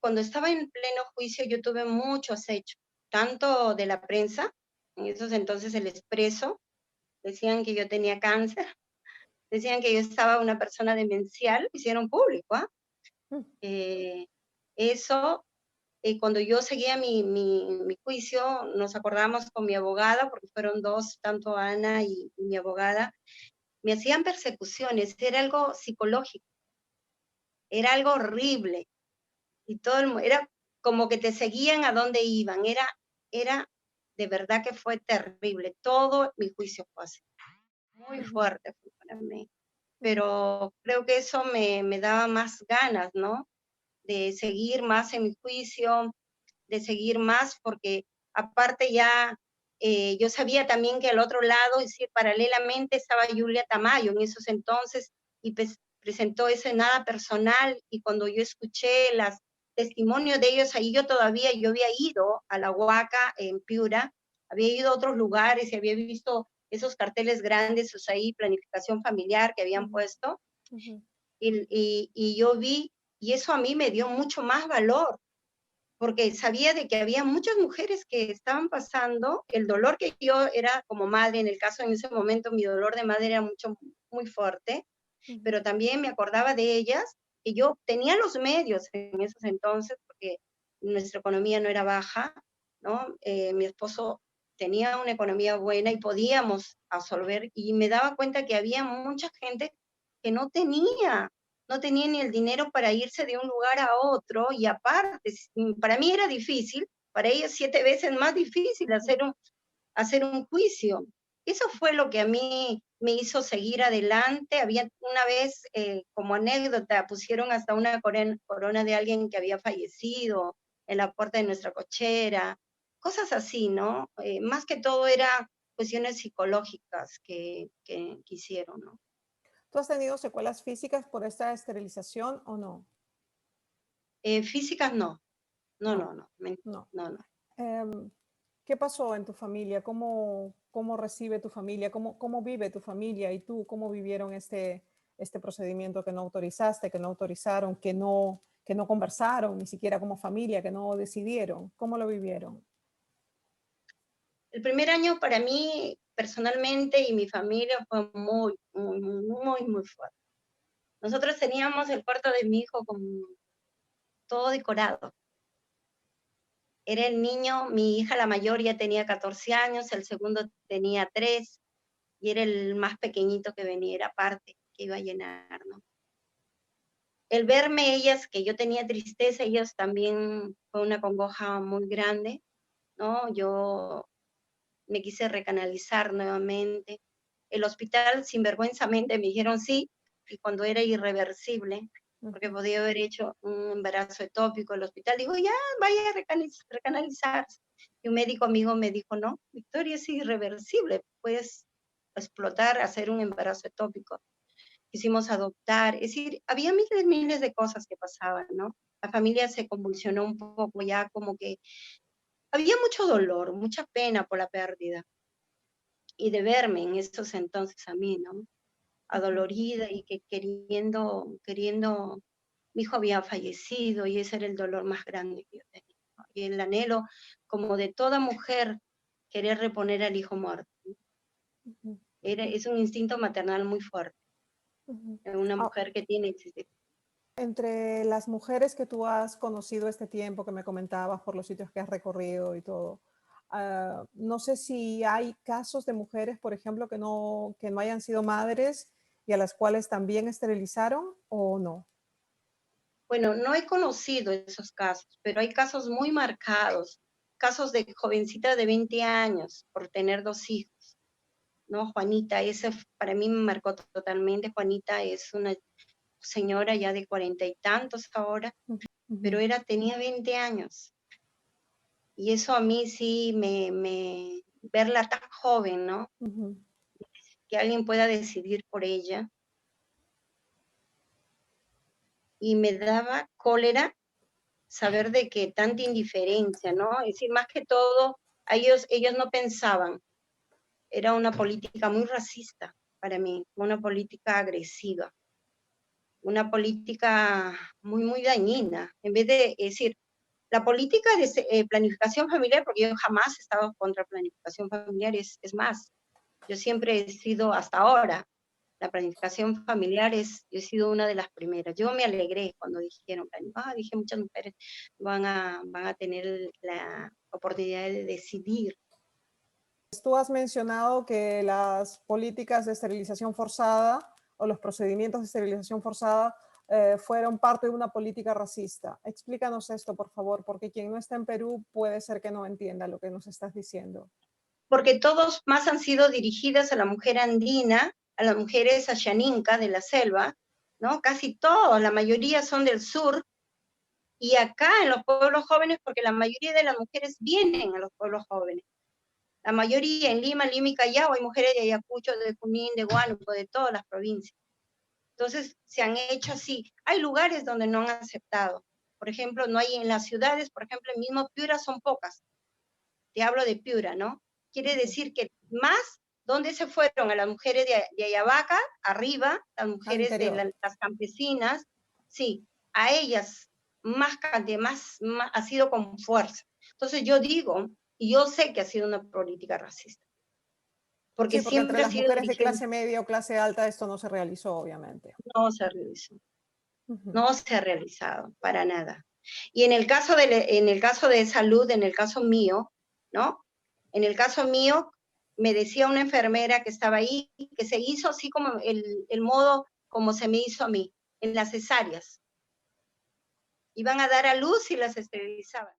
cuando estaba en pleno juicio, yo tuve muchos hechos, tanto de la prensa, en esos entonces el Expreso, decían que yo tenía cáncer, decían que yo estaba una persona demencial, hicieron público, ¿ah? Mm. Eh, Eso, cuando yo seguía mi juicio, nos acordamos con mi abogada, porque fueron dos, tanto Ana y mi abogada, me hacían persecuciones, era algo psicológico, era algo horrible, y era como que te seguían a dónde iban, era de verdad que fue terrible, todo mi juicio fue así, muy Ujú, fuerte fue para mí, ujú, pero creo que eso me daba más ganas, ¿no? De seguir más en mi juicio, de seguir más, porque aparte ya yo sabía también que al otro lado, es decir, paralelamente estaba Julia Tamayo en esos entonces y presentó ese Nada Personal, y cuando yo escuché los testimonios de ellos, ahí yo había ido a la Huaca en Piura, había ido a otros lugares y había visto esos carteles grandes, o sea, ahí planificación familiar que habían ujú, puesto, ujú, y yo vi, y eso a mí me dio mucho más valor, porque sabía de que había muchas mujeres que estaban pasando el dolor que yo era como madre, en el caso en ese momento mi dolor de madre era muy fuerte, ujú, pero también me acordaba de ellas, que yo tenía los medios en esos entonces, porque nuestra economía no era baja, ¿no? Mi esposo tenía una economía buena y podíamos absorber, y me daba cuenta que había mucha gente que no tenía ni el dinero para irse de un lugar a otro, y aparte, para mí era difícil, para ellos 7 veces más difícil ujú. hacer un juicio. Eso fue lo que a mí me hizo seguir adelante. Había una vez, como anécdota, pusieron hasta una corona de alguien que había fallecido en la puerta de nuestra cochera, cosas así, ¿no? Más que todo era cuestiones psicológicas que hicieron, ¿no? ¿Tú has tenido secuelas físicas por esta esterilización o no? Físicas no, no, No, no, no, no. no, no. Em, ¿Qué pasó en tu familia? ¿Cómo recibe tu familia? ¿Cómo vive tu familia? ¿Y tú cómo vivieron este procedimiento que no autorizaste, que no autorizaron, que no conversaron, ni siquiera como familia, que no decidieron? ¿Cómo lo vivieron? El primer año para mí, personalmente, y mi familia fue muy fuerte. Nosotros teníamos el cuarto de mi hijo con todo decorado. Era el niño, mi hija la mayor ya tenía 14 años, el segundo tenía 3, y era el más pequeñito que venía, era parte que iba a llenar, ¿no? El verme ellas, que yo tenía tristeza, ellos también fue una congoja muy grande, ¿no? Yo me quise recanalizar nuevamente. El hospital, sinvergüenzamente, me dijeron sí, y cuando era irreversible, porque Ujú, podía haber hecho un embarazo ectópico, el hospital dijo, ya, vaya a recanalizarse. Y un médico amigo me dijo, no, Victoria, es irreversible, puedes explotar, hacer un embarazo ectópico. Quisimos adoptar, es decir, había miles de cosas que pasaban, ¿no? La familia se convulsionó un poco, ya como que había mucho dolor, mucha pena por la pérdida, y de verme en esos entonces a mí, ¿no? ujú, Adolorida y que queriendo, mi hijo había fallecido y ese era el dolor más grande que yo tenía, ¿no? Y el anhelo, como de toda mujer, querer reponer al hijo muerto, ¿no? ujú, Es un instinto maternal muy fuerte ujú. en una Ah, mujer que tiene ese. entre las mujeres que tú has conocido este tiempo que me comentabas por los sitios que has recorrido y todo, no sé si hay casos de mujeres, por ejemplo, que no hayan sido madres y a las cuales también esterilizaron o no. Bueno, no he conocido esos casos, pero hay casos muy marcados, casos de jovencitas de 20 años por tener 2 hijos, ¿no? Juanita, para mí me marcó totalmente. Juanita es una señora ya de 40 y tantos ahora, Ujú, pero ujú, tenía 20 años. Y eso a mí sí verla tan joven, ¿no? ujú, Que alguien pueda decidir por ella. Y me daba cólera saber de que tanta indiferencia, ¿no? Es decir, más que todo, ellos no pensaban. Era una política muy racista para mí, una política agresiva. una política muy, muy dañina. En vez de decir, la política de planificación familiar, porque yo jamás he estado contra planificación familiar, es más, yo siempre he sido hasta ahora, la planificación familiar yo he sido una de las primeras. Yo me alegré cuando dijeron, dije, muchas mujeres van a tener la oportunidad de decidir. Tú has mencionado que las políticas de esterilización forzada o los procedimientos de esterilización forzada fueron parte de una política racista. Explícanos esto, por favor, porque quien no está en Perú puede ser que no entienda lo que nos estás diciendo. Porque todos más han sido dirigidas a la mujer andina, a las mujeres ashaninka de la selva, ¿no? Casi todos, la mayoría son del sur, y acá en los pueblos jóvenes, porque la mayoría de las mujeres vienen a los pueblos jóvenes. La mayoría en Lima y Callao hay mujeres de Ayacucho, de Junín, de Huánuco, de todas las provincias. Entonces se han hecho así. Hay lugares donde no han aceptado. Por ejemplo, no hay en las ciudades, por ejemplo, el mismo Piura son pocas. Te hablo de Piura, ¿no? Quiere decir que más, ¿dónde se fueron? A las mujeres de Ayabaca, arriba, las mujeres de las campesinas, sí, a ellas más ha sido con fuerza. Entonces yo digo, y yo sé que ha sido una política racista. Porque sí, porque entre siempre ha las sido mujeres de dirigente. clase media o clase alta esto no se realizó, obviamente. No se realizó. No se ha realizado, para nada. Y en el caso de salud, en el caso mío, ¿no? En el caso mío, me decía una enfermera que estaba ahí, que se hizo así como el modo como se me hizo a mí, en las cesáreas. Iban a dar a luz y las esterilizaban.